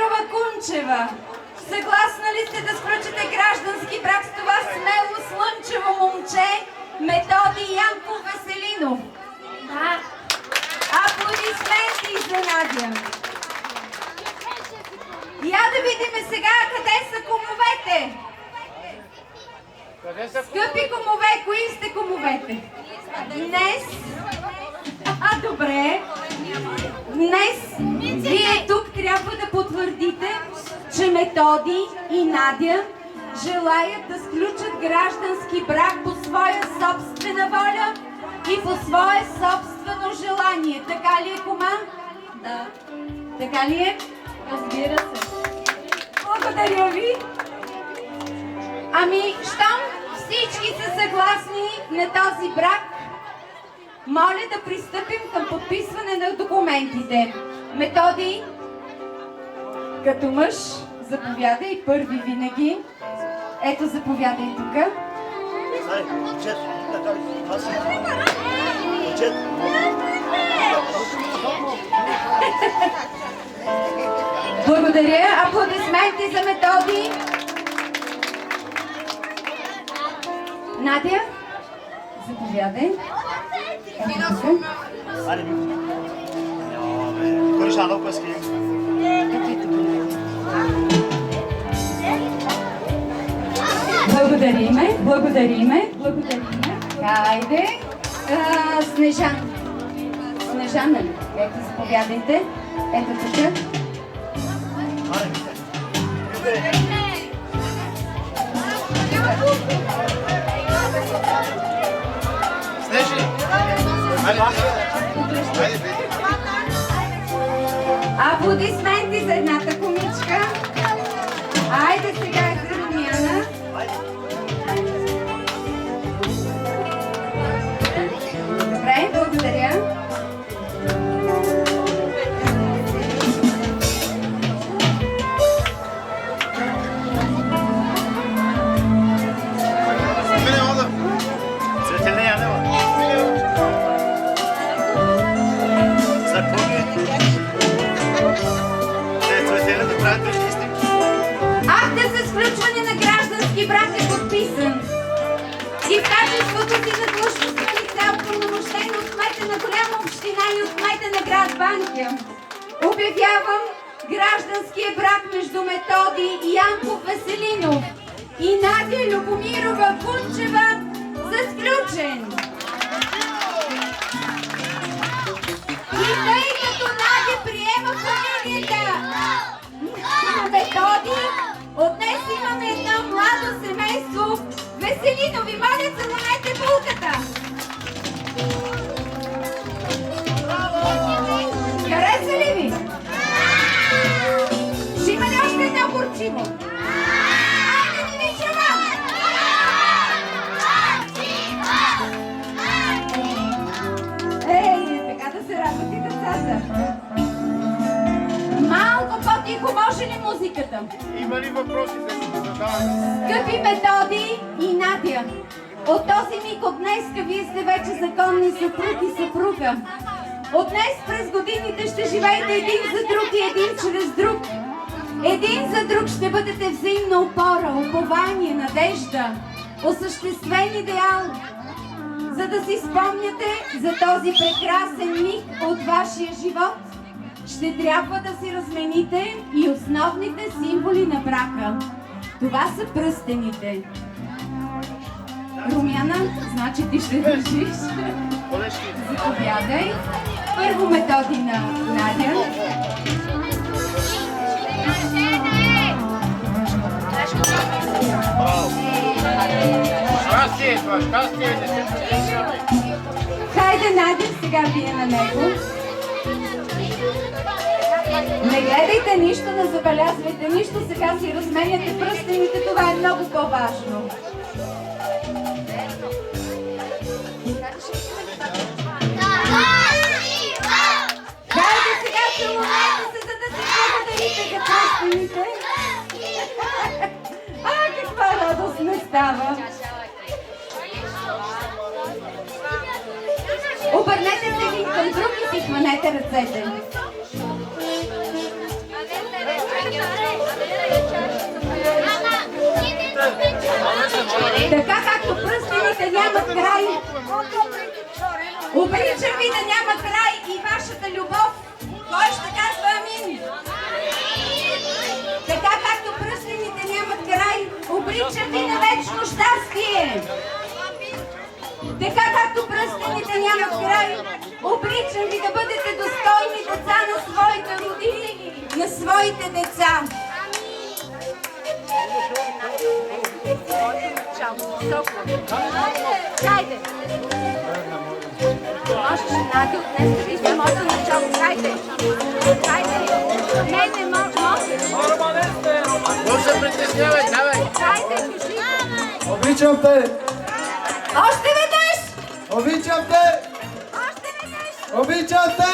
Любомирова Кунчева, съгласна ли сте да сключите граждански брак с това смело слънчево момче Методи Янков Веселинов? Да. Аплодисменти за Надя. Я да видим сега къде са кумовете. Скъпи кумове, кои сте кумовете? Днес... добре. Днес вие тук трябва да потвърдите, че Методи и Надя желаят да сключат граждански брак по своя собствена воля и по свое собствено желание. Така ли е, кума? Да. Така ли е? Разбира се. Благодаря ви. Ами, щом всички са съгласни на този брак, моля да пристъпим към подписване на документите. Методи, като мъж, заповядай първи винаги. Ето, заповядай тук. Благодаря. Аплодисменти за Методи. Надя, заповядай. Благодариме, благодариме, благодариме. Хайде. Снежана ли? Ето, заповядайте. Ето тук. Снежи! Аплодисменти за едната комичка. Айде сега за Румяна. Добре, благодаря. Актът за сключване на граждански брак е подписан. И в качеството си на длъжностно лице, упълномощено от кмета на голяма община и от кмета на град Банкя, обявявам гражданския брак между Методи Янков Веселинов и Надя Любомирова Кунчева за сключен. И тъй като Надя приема фамилията на Методи, от днес имаме едно младо семейство Веселинови. Моля, целунете булката! Хареса ли ви? Ще има ли още едно горчиво? Айде, не ви чувам! Ей, така да се радват и децата. Малко по-тихо, може ли музиката? Има ли въпроси да си задаваме? Скъпи Методи и Надя, от този миг от днеска вие сте вече законни съпруг и съпруга. От днес през годините ще живеете един за друг и един чрез друг. Един за друг ще бъдете взаимна опора, упование, надежда, осъществен идеал, за да си спомняте за този прекрасен миг от вашия живот. Ще трябва да си размените и основните символи на брака. Това са пръстените. Румяна, значи ти ще държиш. Заповядай. Първо Методи на Надя. Щастие, това щастие, не се притеснявай. Хайде, Надя, сега вие на него. Не гледайте нищо, не забелязвайте нищо, сега си разменяте пръстените, това е много по-важно. Хайде сега целунете се, за да се благодарите за пръстените. Каква радост не става. Обърнете се един към друг и си хванете ръцете. Така както пръстените нямат край, обичам ви да няма край и вашата любов. Кой ще казва амин? Така както пръстените нямат край, обичам ви на вечно щастие. Така както пръстените нямат край, обичам ви да бъдете достойни деца на своите родители, на своите деца. Хайде! Можеш, Надя, от днес да виждам още начало. Хайде! Хайде! Не може! Не се притеснявай, давай! Хайде, кажи! Обичам те! Още веднъж! Обичам те! Още веднъж! Обичам те!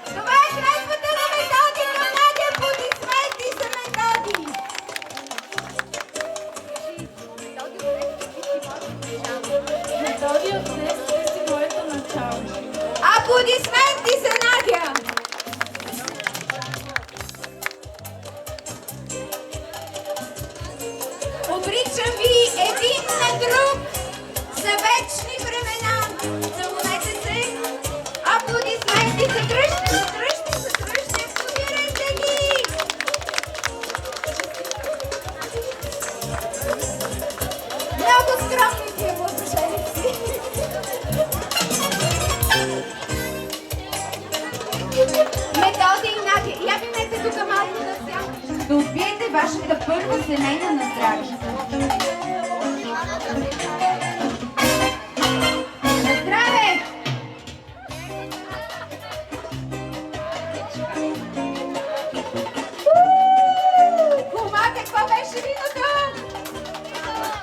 Това е клетвата на Методи към Надя. Аплодисменти за Методи! Методи, от днес ти си моето начало. Аплодисменти за Надя! Обричам ви един на друг за вечни времена. Целунете се! Аплодисменти! Задръжте, задръжте, задръжте! Аплодирайте ги! Много скромни тия младоженици! Методи и Надя, я минете тук малко на сянка, да отбиете вашата първа семейна наздравица. На здраве! Кума, какво беше виното?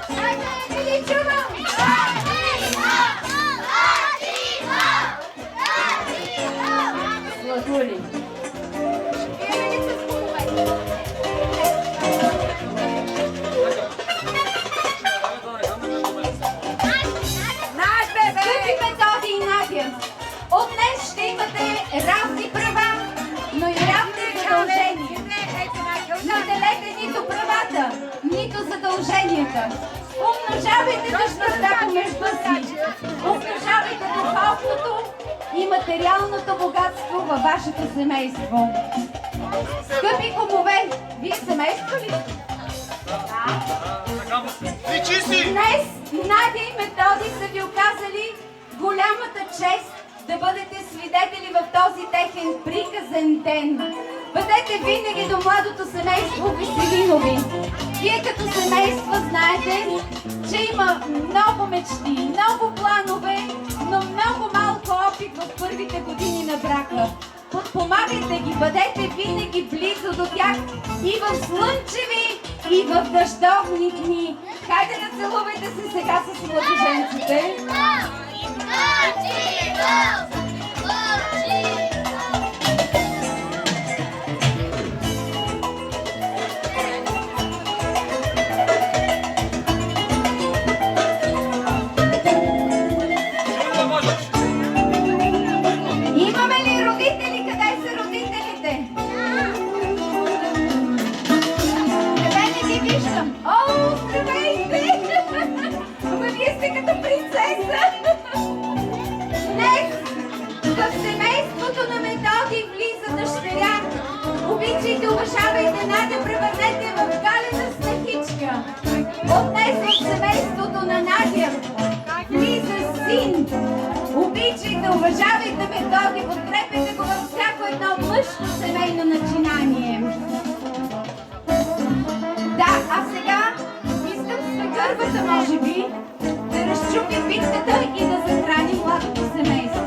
Хайде, не ви чувам! Сладули. Вие ли се спомнете? Наш бебе! Скъпи Методи и Надя, от днес ще имате равни права, но и равни задължения. Не делете нито правата, нито задълженията. Умножавайте дъщерта помежду си. Умножавайте духовното и материалното богатство във вашето семейство. Скъпи кумове, вие семейство ли? Личи си! Днес Надя и Методи са ви оказали голямата чест да бъдете свидетели в този техен приказен ден. Бъдете винаги до младото семейство Веселинови. Вие като семейство знаете, че има много мечти, много планове, но много малко опит в първите години на брака. Подпомагайте ги, бъдете винаги близо до тях и в слънчеви, и в дъждовни дни. Хайде да целувайте се сега с младоженците. Имаме ли родители? Къде са родителите? Къде не ги виждам? О, здравейте! Ама вие сте като принцеса! Днес в семейството на Методи влиза дъщеря. Обичайте, уважавайте Надя, превърнете в галена снехичка. От днес в семейството на Надя влиза син. Обичайте, уважавайте Методи, подкрепете го във всяко едно мъжко семейно начинание. Да, а сега искам свекървата, може би, да разчупи битката и да захрани младото семейство.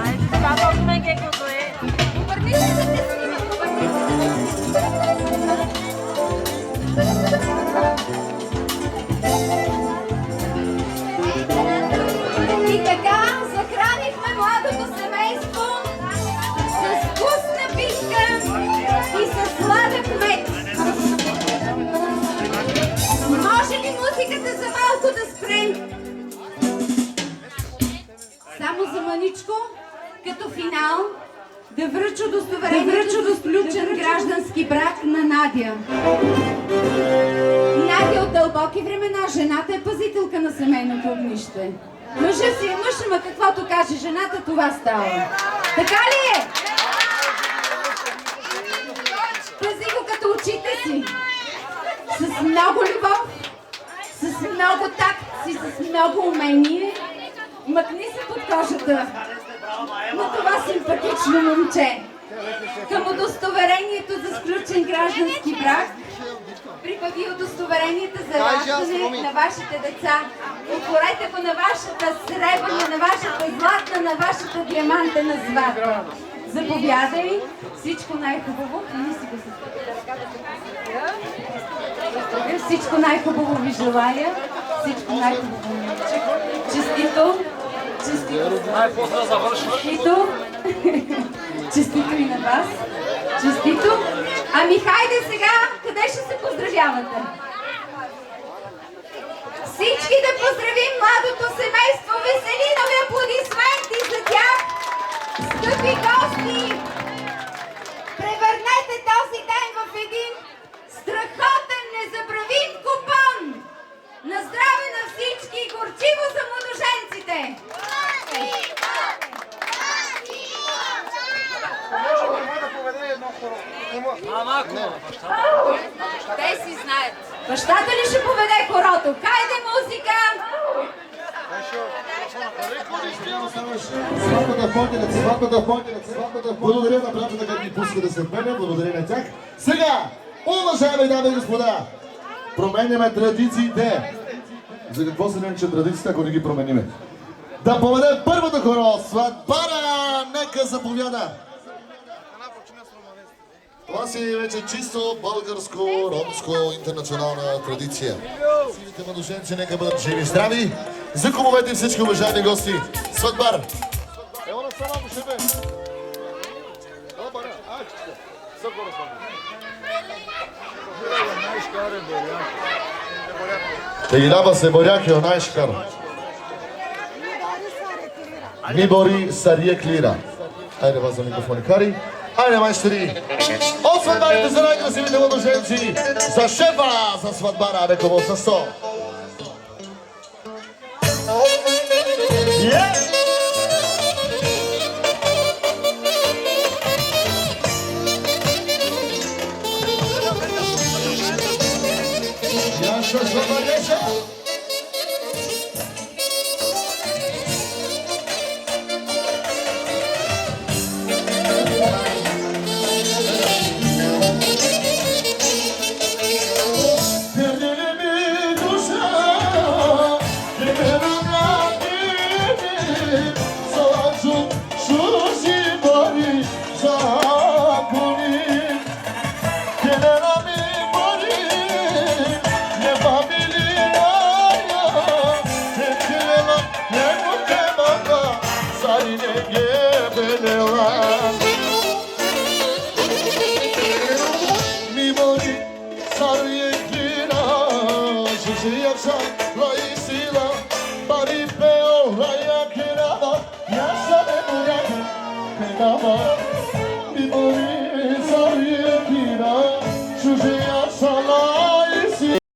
Айде, това много ме гекото е. Обърни се да те снимам, обърни се. И така захранихме младото семейство с вкусна битка и с сладък мед. Може ли музиката за малко да спре? Само за маничко, като финал, да връча удостоверението за сключен граждански брак на Надя. Надя от дълбоки времена, жената е пазителка на семейното огнище. Мъжът си е мъж, ама каквото каже жената, това става. Така ли е? Пази го като очите си. С много любов, с много такт и с много умение. Мъкни се под кожата на това симпатично момче. Към удостоверението за сключен граждански брак прибави удостоверенията за раждане на вашите деца. Отворете го на вашата сребърна, на вашата златна, на вашата диамантена сватба. Заповядай. Всичко най-хубаво. Всичко най-хубаво ви желая. Всичко най-хубаво. Честито. Честито. Най-после завършиш. Честито. Честито и на вас. Честито. Ами хайде сега, къде ще се поздравявате? Всички да поздравим младото семейство. Веселинови аплодисменти за тях. Скъпи гости, превърнете този ден в един страхотен, незабравим купон. На здраве на всички и горчиво за младоженците! Те си знаят. Бащата ли ще поведе хорото? Хайде музика! Благодаря на братята, как ни пуска да се пеме, благодаря на тях. Сега, уважаеми дами и господа, променяме традициите. За какво се нарича традициите, ако не ги промениме? Да поведе първото хоро, сватбара, нека заповяда. Това си вече чисто българско, ромско, интернационална традиция. Сивите младоженци нека бъдат живи и здрави. За кумовете всички уважаеми гости, сватбар. Ево на сама ще бе. Тегиляба се боряк е онайшкар. Ми бори сарие клира. Айде вас за микрофони кари. Айде майстори. От сватбарите за най-красивите младоженци. За шефа, за сватбара, неково със 100. Mi mori sarıya kira, şu şey yaşalar.